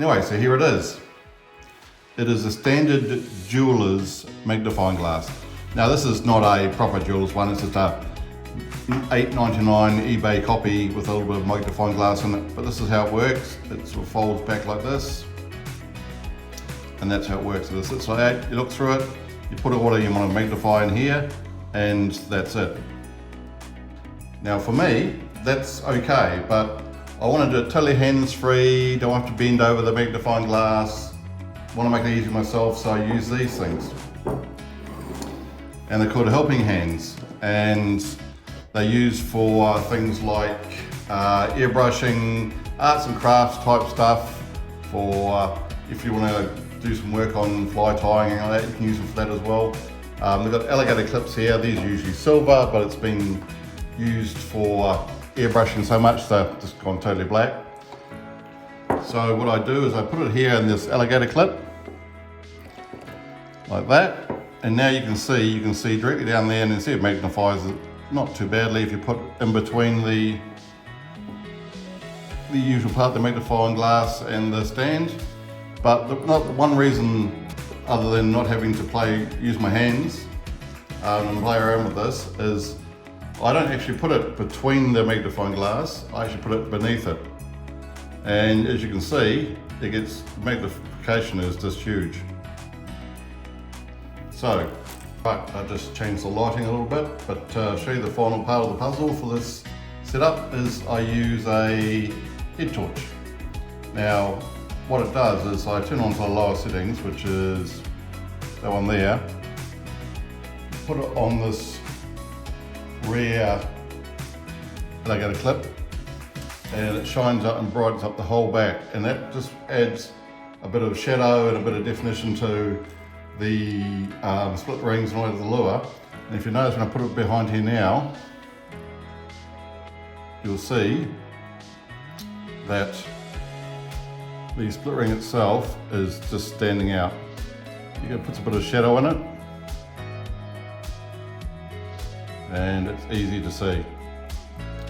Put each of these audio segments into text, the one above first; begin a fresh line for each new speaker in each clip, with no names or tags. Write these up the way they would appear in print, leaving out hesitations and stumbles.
Anyway, so here it is. It is a standard jeweler's magnifying glass. Now this is not a proper jeweler's one, it's just a $8.99 eBay copy with a little bit of magnifying glass in it, but this is how it works. It sort of folds back like this, and that's how it works. It sits like that, you look through it, you put what you want to magnify in here, and that's it. Now for me, that's okay, but I want to do it totally hands-free, don't have to bend over the magnifying glass, want to make it easy myself, so I use these things. And they're called helping hands, and they're used for things like airbrushing, arts and crafts type stuff, for if you want to do some work on fly tying and all that, you can use them for that as well. They've got alligator clips here, these are usually silver, but it's been used for airbrushing so much they've just gone totally black. So what I do is I put it here in this alligator clip, like that, and now you can see directly down there, and you see it magnifies it not too badly if you put in between the usual part, the magnifying glass and the stand. But not one reason, other than not having to use my hands and play around with this, is I don't actually put it between the magnifying glass, I actually put it beneath it. And as you can see, the magnification is just huge. So, I just changed the lighting a little bit, but to show you the final part of the puzzle for this setup is I use a head torch. Now, what it does is I turn on to the lower settings, which is that one there, put it on this rear alligator clip, and it shines up and brightens up the whole back, and that just adds a bit of shadow and a bit of definition to the split rings and all of the lure. And if you notice, when I put it behind here now, you'll see that the split ring itself is just standing out. You can put a bit of shadow in it, and it's easy to see.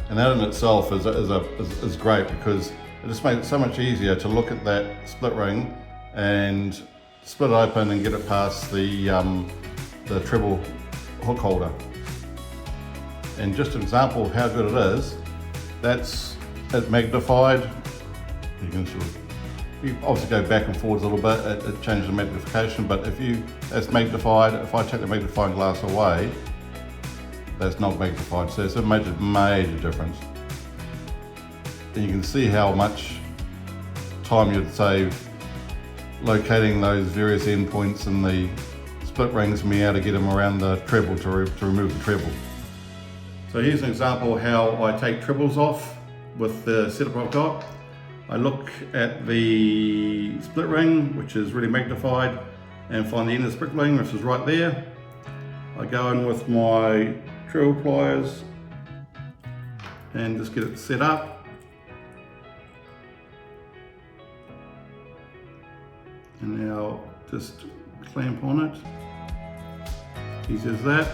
And that in itself is great, because it just makes it so much easier to look at that split ring and split it open and get it past the treble hook holder. And just an example of how good it is, that's it magnified. You can you obviously go back and forwards a little bit, it changes the magnification, but that's magnified. If I take the magnifying glass away, that's not magnified, so it's a major difference. And you can see how much time you'd save locating those various endpoints in the split rings and being able to get them around the treble to remove the treble. So here's an example of how I take trebles off with the setup I've got. I look at the split ring, which is really magnified, and find the end of the split ring, which is right there. I go in with my treble pliers and just get it set up. And now just clamp on it, easy as that.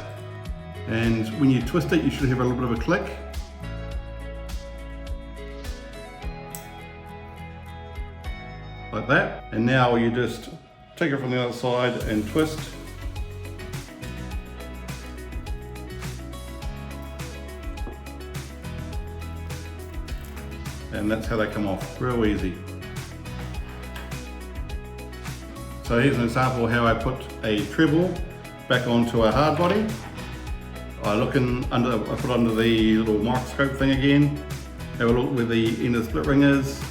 And when you twist it, you should have a little bit of a click. Like that. And now you just take it from the other side and twist. And that's how they come off, real easy. So here's an example of how I put a treble back onto a hard body. I put under the little microscope thing again, have a look where the end of the split ring is,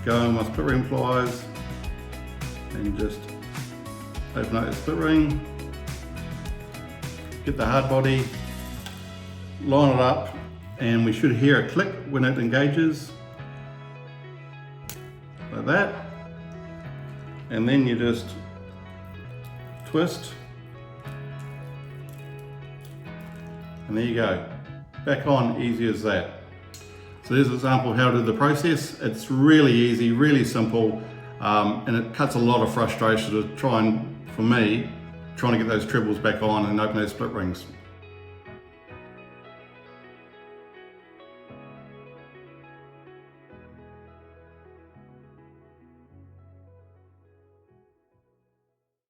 go on my split ring pliers and just open up the split ring, get the hard body, line it up, and we should hear a click when it engages, like that. And then you just twist, and there you go, back on, easy as that. So there's an example of how to do the process. It's really easy, really simple, and it cuts a lot of frustration for me, trying to get those trebles back on and open those split rings.